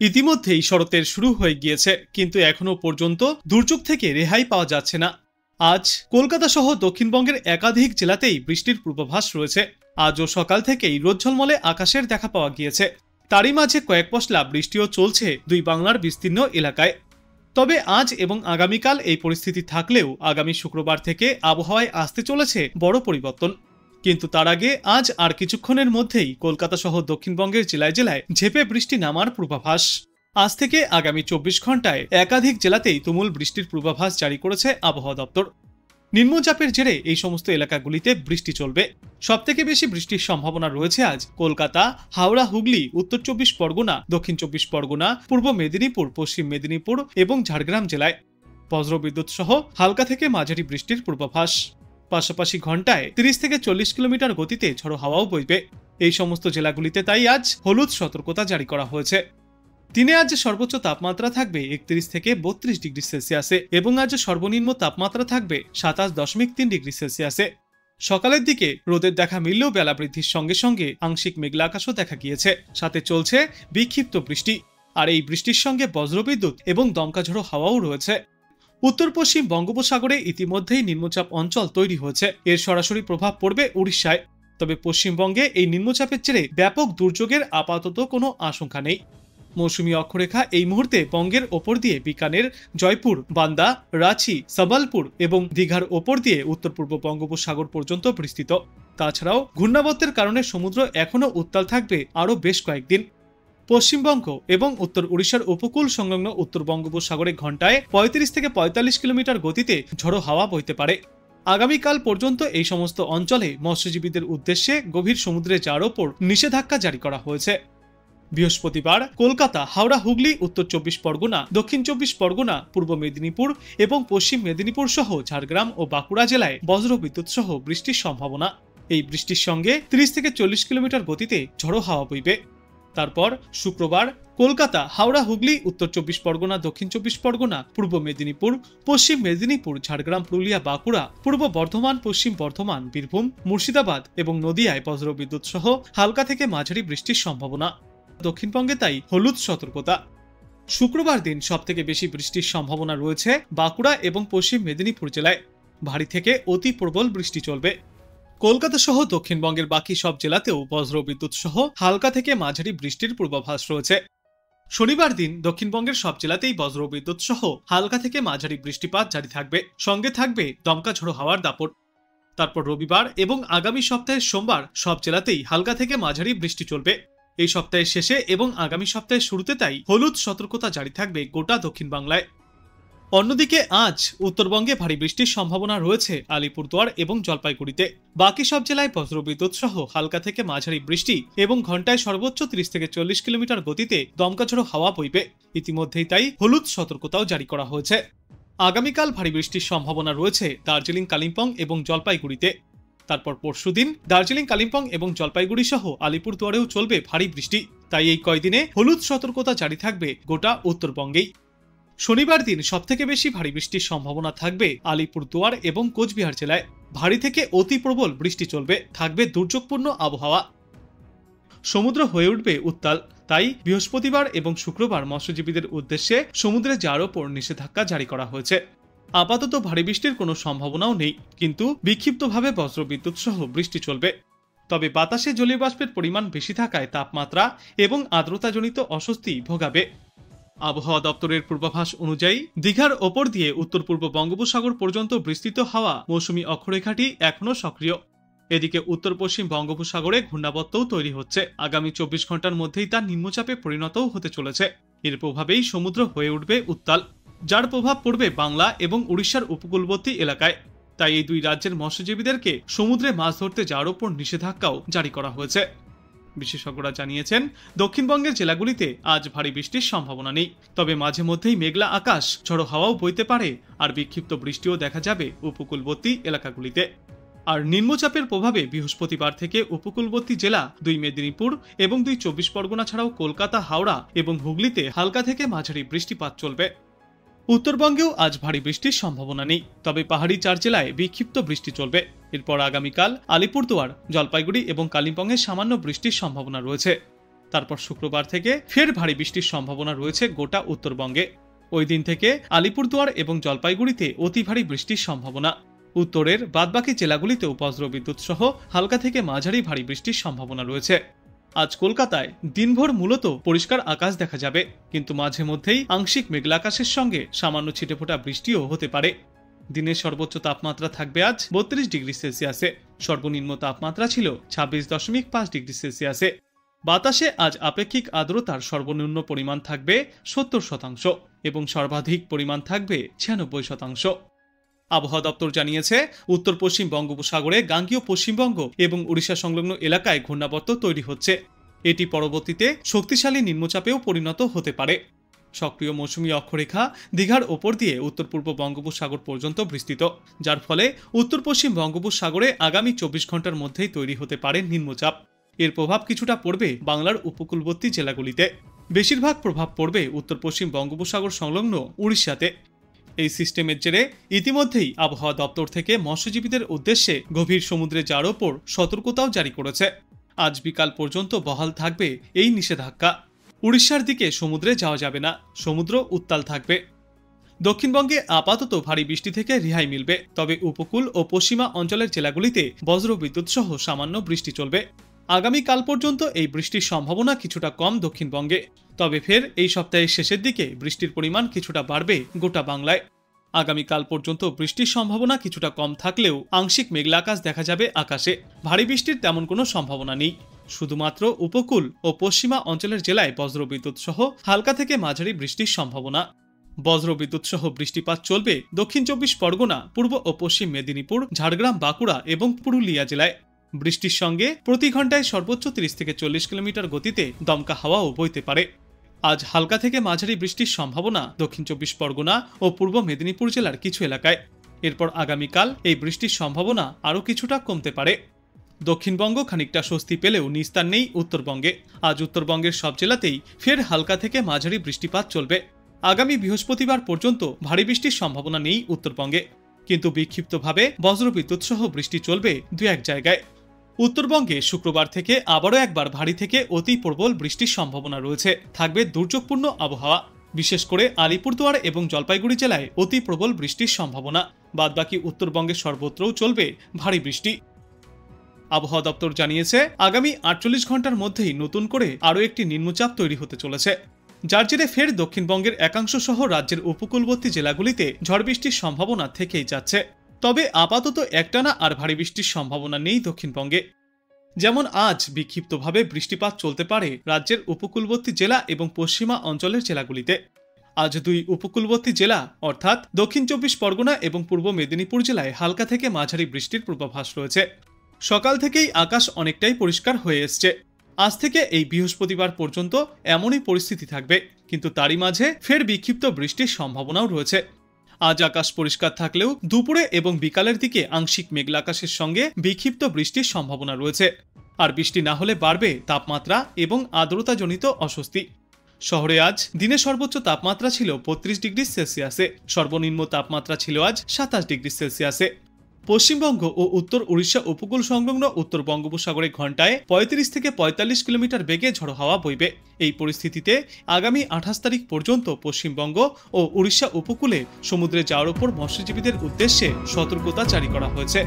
ইতিমধ্যেই শরতের শুরু হয়ে গিয়েছে, কিন্তু এখনো পর্যন্ত দুর্যোগ থেকে রেহাই পাওয়া যাচ্ছে না। আজ কলকাতা সহ দক্ষিণবঙ্গের একাধিক জেলাতেই বৃষ্টির পূর্বাভাস রয়েছে। আজও সকাল থেকেই রোদ ঝলমলে আকাশের দেখা পাওয়া গিয়েছে। তারই মাঝে কয়েক পশলা বৃষ্টিও চলছে দুই বাংলার বিস্তীর্ণ এলাকায়। তবে আজ এবং আগামীকাল এই পরিস্থিতি থাকলেও আগামী শুক্রবার থেকে আবহাওয়ায় আসতে চলেছে বড় পরিবর্তন। কিন্তু তার আগে আজ আর কিছুক্ষণের মধ্যেই কলকাতা সহ দক্ষিণবঙ্গের জেলায় জেলায় ঝেঁপে বৃষ্টি নামার পূর্বাভাস। আজ থেকে আগামী 24 ঘন্টায় একাধিক জেলাতেই তুমুল বৃষ্টির পূর্বাভাস জারি করেছে আবহাওয়া দপ্তর। নিম্নচাপের জেরে এই সমস্ত এলাকাগুলিতে বৃষ্টি চলবে। সবথেকে বেশি বৃষ্টির সম্ভাবনা রয়েছে আজ কলকাতা, হাওড়া, হুগলি, উত্তর 24 পরগনা, দক্ষিণ 24 পরগনা, পূর্ব মেদিনীপুর, পশ্চিম মেদিনীপুর এবং ঝাড়গ্রাম জেলায়। বজ্রবিদ্যুৎ সহ হালকা থেকে মাঝারি বৃষ্টির পূর্বাভাস। পাশাপাশি ঘন্টায় 30 থেকে 40 কিলোমিটার গতিতে ঝড়ো হাওয়াও বইবে। এই সমস্ত জেলাগুলিতে তাই আজ হলুদ সতর্কতা জারি করা হয়েছে। দিনে আজ সর্বোচ্চ তাপমাত্রা থাকবে 31 থেকে 32 ডিগ্রি সেলসিয়াসে এবং আজ সর্বনিম্ন তাপমাত্রা থাকবে 27.3 ডিগ্রি সেলসিয়াসে। সকালের দিকে রোদের দেখা মিললেও বেলা বৃদ্ধির সঙ্গে সঙ্গে আংশিক মেঘলা আকাশও দেখা গিয়েছে। সাথে চলছে বিক্ষিপ্ত বৃষ্টি, আর এই বৃষ্টির সঙ্গে বজ্রবিদ্যুৎ এবং দমকা ঝড়ো হাওয়াও রয়েছে। উত্তর পশ্চিম বঙ্গোপসাগরে ইতিমধ্যেই নিম্নচাপ অঞ্চল তৈরি হয়েছে। এর সরাসরি প্রভাব পড়বে উড়িষ্যায়। তবে পশ্চিমবঙ্গে এই নিম্নচাপের জেরে ব্যাপক দুর্যোগের আপাতত কোনো আশঙ্কা নেই। মৌসুমী অক্ষরেখা এই মুহূর্তে বঙ্গের ওপর দিয়ে বিকানের, জয়পুর, বান্দা, রাঁচি, সবালপুর এবং দীঘার ওপর দিয়ে উত্তর পূর্ব বঙ্গোপসাগর পর্যন্ত বিস্তৃত। তাছাড়াও ঘূর্ণাবর্তের কারণে সমুদ্র এখনও উত্তাল থাকবে আরও বেশ কয়েকদিন। পশ্চিমবঙ্গ এবং উত্তর উড়িষ্যার উপকূল সংলগ্ন উত্তর বঙ্গোপসাগরে ঘন্টায় 35 থেকে 45 কিলোমিটার গতিতে ঝড়ো হাওয়া বইতে পারে। আগামীকাল পর্যন্ত এই সমস্ত অঞ্চলে মৎস্যজীবীদের উদ্দেশ্যে গভীর সমুদ্রে যাওয়ার ওপর নিষেধাজ্ঞা জারি করা হয়েছে। বৃহস্পতিবার কলকাতা, হাওড়া, হুগলি, উত্তর 24 পরগনা, দক্ষিণ 24 পরগনা, পূর্ব মেদিনীপুর এবং পশ্চিম মেদিনীপুর সহ ঝাড়গ্রাম ও বাঁকুড়া জেলায় বজ্রবিদ্যুৎ সহ বৃষ্টির সম্ভাবনা। এই বৃষ্টির সঙ্গে 30 থেকে 40 কিলোমিটার গতিতে ঝড়ো হাওয়া বইবে। তারপর শুক্রবার কলকাতা, হাওড়া, হুগলি, উত্তর 24 পরগনা, দক্ষিণ 24 পরগনা, পূর্ব মেদিনীপুর, পশ্চিম মেদিনীপুর, ঝাড়গ্রাম, পুরুলিয়া, বাঁকুড়া, পূর্ব বর্ধমান, পশ্চিম বর্ধমান, বীরভূম, মুর্শিদাবাদ এবং নদিয়ায় বজ্রবিদ্যুৎ সহ হালকা থেকে মাঝারি বৃষ্টির সম্ভাবনা। দক্ষিণবঙ্গে তাই হলুদ সতর্কতা। শুক্রবার দিন সবথেকে বেশি বৃষ্টির সম্ভাবনা রয়েছে বাঁকুড়া এবং পশ্চিম মেদিনীপুর জেলায়। ভারী থেকে অতি প্রবল বৃষ্টি চলবে। কলকাতা সহ দক্ষিণবঙ্গের বাকি সব জেলাতেও বজ্রবিদ্যুৎ সহ হালকা থেকে মাঝারি বৃষ্টির পূর্বাভাস রয়েছে। শনিবার দিন দক্ষিণবঙ্গের সব জেলাতেই বজ্রবিদ্যুৎ সহ হালকা থেকে মাঝারি বৃষ্টিপাত জারি থাকবে। সঙ্গে থাকবে দমকা ঝড়ো হাওয়ার দাপট। তারপর রবিবার এবং আগামী সপ্তাহের সোমবার সব জেলাতেই হালকা থেকে মাঝারি বৃষ্টি চলবে। এই সপ্তাহের শেষে এবং আগামী সপ্তাহের শুরুতে তাই হলুদ সতর্কতা জারি থাকবে গোটা দক্ষিণ বাংলায়। অন্যদিকে আজ উত্তরবঙ্গে ভারী বৃষ্টির সম্ভাবনা রয়েছে আলিপুরদুয়ার এবং জলপাইগুড়িতে। বাকি সব জেলায় বজ্রবিদ্যুৎ সহ হালকা থেকে মাঝারি বৃষ্টি এবং ঘন্টায় সর্বোচ্চ 30 থেকে 40 কিলোমিটার গতিতে দমকা ঝড়ো হাওয়া বইবে। ইতিমধ্যেই তাই হলুদ সতর্কতাও জারি করা হয়েছে। আগামীকাল ভারী বৃষ্টির সম্ভাবনা রয়েছে দার্জিলিং, কালিম্পং এবং জলপাইগুড়িতে। তারপর পরশুদিন দার্জিলিং, কালিম্পং এবং জলপাইগুড়ি সহ আলিপুরদুয়ারেও চলবে ভারী বৃষ্টি। তাই এই কয়দিনে হলুদ সতর্কতা জারি থাকবে গোটা উত্তরবঙ্গেই। শনিবার দিন সবথেকে বেশি ভারী বৃষ্টির সম্ভাবনা থাকবে আলিপুরদুয়ার এবং কোচবিহার জেলায়। ভারী থেকে অতি প্রবল বৃষ্টি চলবে। থাকবে দুর্যোগপূর্ণ আবহাওয়া। সমুদ্র হয়ে উঠবে উত্তাল। তাই বৃহস্পতিবার এবং শুক্রবার মৎস্যজীবীদের উদ্দেশ্যে সমুদ্রে যাওয়ার ওপর নিষেধাজ্ঞা জারি করা হয়েছে। আপাতত ভারী বৃষ্টির কোনো সম্ভাবনাও নেই, কিন্তু বিক্ষিপ্তভাবে বজ্রবিদ্যুৎ সহ বৃষ্টি চলবে। তবে বাতাসে জলীয় বাষ্পের পরিমাণ বেশি থাকায় তাপমাত্রা এবং আর্দ্রতাজনিত অস্বস্তি ভোগাবে। আবহাওয়া দপ্তরের পূর্বাভাস অনুযায়ী দীঘার ওপর দিয়ে উত্তর পূর্ব বঙ্গোপসাগর পর্যন্ত বিস্তৃত হওয়া মৌসুমী অক্ষরেখাটি এখনও সক্রিয়। এদিকে উত্তর পশ্চিম বঙ্গোপসাগরে ঘূর্ণাবর্তও তৈরি হচ্ছে। আগামী 24 ঘন্টার মধ্যেই তা নিম্নচাপে পরিণতও হতে চলেছে। এর প্রভাবেই সমুদ্র হয়ে উঠবে উত্তাল, যার প্রভাব পড়বে বাংলা এবং উড়িষ্যার উপকূলবর্তী এলাকায়। তাই এই দুই রাজ্যের মৎস্যজীবীদেরকে সমুদ্রে মাছ ধরতে যাওয়ার ওপর নিষেধাজ্ঞাও জারি করা হয়েছে। বিশেষজ্ঞরা জানিয়েছেন, দক্ষিণবঙ্গের জেলাগুলিতে আজ ভারী বৃষ্টির সম্ভাবনা নেই। তবে মাঝে মধ্যেই মেঘলা আকাশ, ঝড়ো হাওয়াও বইতে পারে, আর বিক্ষিপ্ত বৃষ্টিও দেখা যাবে উপকূলবর্তী এলাকাগুলিতে। আর নিম্নচাপের প্রভাবে বৃহস্পতিবার থেকে উপকূলবর্তী জেলা দুই মেদিনীপুর এবং দুই 24 পরগনা ছাড়াও কলকাতা, হাওড়া এবং হুগলিতে হালকা থেকে মাঝারি বৃষ্টিপাত চলবে। উত্তরবঙ্গেও আজ ভারী বৃষ্টির সম্ভাবনা নেই, তবে পাহাড়ি 4 জেলায় বিক্ষিপ্ত বৃষ্টি চলবে। এরপর আগামীকাল আলিপুরদুয়ার, জলপাইগুড়ি এবং কালিম্পংয়ে সামান্য বৃষ্টির সম্ভাবনা রয়েছে। তারপর শুক্রবার থেকে ফের ভারী বৃষ্টির সম্ভাবনা রয়েছে গোটা উত্তরবঙ্গে। ওই দিন থেকে আলিপুরদুয়ার এবং জলপাইগুড়িতে অতি ভারী বৃষ্টির সম্ভাবনা। উত্তরের বাদবাকি জেলাগুলিতেও বজ্রবিদ্যুৎ সহ হালকা থেকে মাঝারি ভারী বৃষ্টির সম্ভাবনা রয়েছে। আজ কলকাতায় দিনভর মূলত পরিষ্কার আকাশ দেখা যাবে, কিন্তু মাঝে মধ্যেই আংশিক মেঘলা আকাশের সঙ্গে সামান্য ছিটেফোঁটা বৃষ্টিও হতে পারে। দিনের সর্বোচ্চ তাপমাত্রা থাকবে আজ 32 ডিগ্রি সেলসিয়াসে, সর্বনিম্ন তাপমাত্রা ছিল 26.5 ডিগ্রি সেলসিয়াসে। বাতাসে আজ আপেক্ষিক আর্দ্রতার সর্বনিম্ন পরিমাণ থাকবে 70% এবং সর্বাধিক পরিমাণ থাকবে 96%। আবহাওয়া দপ্তর জানিয়েছে, উত্তর পশ্চিম বঙ্গোপসাগরে গাঙ্গেয় পশ্চিমবঙ্গ এবং উড়িষ্যা সংলগ্ন এলাকায় ঘূর্ণাবর্ত তৈরি হচ্ছে। এটি পরবর্তীতে শক্তিশালী নিম্নচাপেও পরিণত হতে পারে। সক্রিয় মৌসুমী অক্ষরেখা দীঘার ওপর দিয়ে উত্তর পূর্ব বঙ্গোপসাগর পর্যন্ত বিস্তৃত, যার ফলে উত্তর পশ্চিম বঙ্গোপসাগরে আগামী 24 ঘন্টার মধ্যেই তৈরি হতে পারে নিম্নচাপ। এর প্রভাব কিছুটা পড়বে বাংলার উপকূলবর্তী জেলাগুলিতে। বেশিরভাগ প্রভাব পড়বে উত্তর পশ্চিম বঙ্গোপসাগর সংলগ্ন উড়িষ্যাতে। এই সিস্টেমের জেরে ইতিমধ্যেই আবহাওয়া দপ্তর থেকে মৎস্যজীবীদের উদ্দেশ্যে গভীর সমুদ্রে যাওয়ার ওপর সতর্কতাও জারি করেছে। আজ বিকাল পর্যন্ত বহাল থাকবে এই নিষেধাজ্ঞা। উড়িষ্যার দিকে সমুদ্রে যাওয়া যাবে না, সমুদ্র উত্তাল থাকবে। দক্ষিণবঙ্গে আপাতত ভারী বৃষ্টি থেকে রেহাই মিলবে, তবে উপকূল ও পশ্চিমা অঞ্চলের জেলাগুলিতে বজ্রবিদ্যুৎ সহ সামান্য বৃষ্টি চলবে। আগামীকাল পর্যন্ত এই বৃষ্টির সম্ভাবনা কিছুটা কম দক্ষিণবঙ্গে, তবে ফের এই সপ্তাহের শেষের দিকে বৃষ্টির পরিমাণ কিছুটা বাড়বে গোটা বাংলায়। আগামীকাল পর্যন্ত বৃষ্টির সম্ভাবনা কিছুটা কম থাকলেও আংশিক মেঘলা আকাশ দেখা যাবে আকাশে। ভারী বৃষ্টির তেমন কোনো সম্ভাবনা নেই, শুধুমাত্র উপকূল ও পশ্চিমা অঞ্চলের জেলায় বজ্রবিদ্যুৎ সহ হালকা থেকে মাঝারি বৃষ্টির সম্ভাবনা। বজ্রবিদ্যুৎ সহ বৃষ্টিপাত চলবে দক্ষিণ 24 পরগনা, পূর্ব ও পশ্চিম মেদিনীপুর, ঝাড়গ্রাম, বাঁকুড়া এবং পুরুলিয়া জেলায়। বৃষ্টির সঙ্গে প্রতি ঘন্টায় সর্বোচ্চ 30 থেকে 40 কিলোমিটার গতিতে দমকা হাওয়াও বইতে পারে। আজ হালকা থেকে মাঝারি বৃষ্টির সম্ভাবনা দক্ষিণ 24 পরগনা ও পূর্ব মেদিনীপুর জেলার কিছু এলাকায়। এরপর আগামীকাল এই বৃষ্টির সম্ভাবনা আরও কিছুটা কমতে পারে। দক্ষিণবঙ্গ খানিকটা স্বস্তি পেলেও নিস্তার নেই উত্তরবঙ্গে। আজ উত্তরবঙ্গের সব জেলাতেই ফের হালকা থেকে মাঝারি বৃষ্টিপাত চলবে। আগামী বৃহস্পতিবার পর্যন্ত ভারী বৃষ্টির সম্ভাবনা নেই উত্তরবঙ্গে, কিন্তু বিক্ষিপ্তভাবে বজ্রবিদ্যুৎ সহ বৃষ্টি চলবে দু এক জায়গায়। উত্তরবঙ্গে শুক্রবার থেকে আবারও একবার ভারী থেকে অতি প্রবল বৃষ্টির সম্ভাবনা রয়েছে। থাকবে দুর্যোগপূর্ণ আবহাওয়া, বিশেষ করে আলিপুরদুয়ার এবং জলপাইগুড়ি জেলায় অতি প্রবল বৃষ্টির সম্ভাবনা। বাদবাকি উত্তরবঙ্গের সর্বত্রও চলবে ভারী বৃষ্টি। আবহাওয়া দপ্তর জানিয়েছে, আগামী 48 ঘন্টার মধ্যেই নতুন করে আরও একটি নিম্নচাপ তৈরি হতে চলেছে, যার জেরে ফের দক্ষিণবঙ্গের একাংশ সহ রাজ্যের উপকূলবর্তী জেলাগুলিতে ঝড় বৃষ্টির সম্ভাবনা থেকেই যাচ্ছে। তবে আপাতত একটানা আর ভারী বৃষ্টির সম্ভাবনা নেই দক্ষিণবঙ্গে। যেমন আজ বিক্ষিপ্তভাবে বৃষ্টিপাত চলতে পারে রাজ্যের উপকূলবর্তী জেলা এবং পশ্চিমা অঞ্চলের জেলাগুলিতে। আজ দুই উপকূলবর্তী জেলা অর্থাৎ দক্ষিণ 24 পরগনা এবং পূর্ব মেদিনীপুর জেলায় হালকা থেকে মাঝারি বৃষ্টির পূর্বাভাস রয়েছে। সকাল থেকেই আকাশ অনেকটাই পরিষ্কার হয়ে এসছে। আজ থেকে এই বৃহস্পতিবার পর্যন্ত এমনই পরিস্থিতি থাকবে, কিন্তু তারই মাঝে ফের বিক্ষিপ্ত বৃষ্টির সম্ভাবনাও রয়েছে। আজ আকাশ পরিষ্কার থাকলেও দুপুরে এবং বিকালের দিকে আংশিক মেঘলা আকাশের সঙ্গে বিক্ষিপ্ত বৃষ্টির সম্ভাবনা রয়েছে। আর বৃষ্টি না হলে বাড়বে তাপমাত্রা এবং আর্দ্রতাজনিত অস্বস্তি। শহরে আজ দিনে সর্বোচ্চ তাপমাত্রা ছিল 32 ডিগ্রি সেলসিয়াসে, সর্বনিম্ন তাপমাত্রা ছিল আজ 27 ডিগ্রি সেলসিয়াসে। পশ্চিমবঙ্গ ও উত্তর উড়িষ্যা উপকূল সংলগ্ন উত্তর বঙ্গোপসাগরে ঘন্টায় 35 থেকে 45 কিলোমিটার বেগে ঝড়ো হাওয়া বইবে। এই পরিস্থিতিতে আগামী 28 তারিখ পর্যন্ত পশ্চিমবঙ্গ ও উড়িষ্যা উপকূলে সমুদ্রে যাওয়ার উপর মৎস্যজীবীদের উদ্দেশ্যে সতর্কতা জারি করা হয়েছে।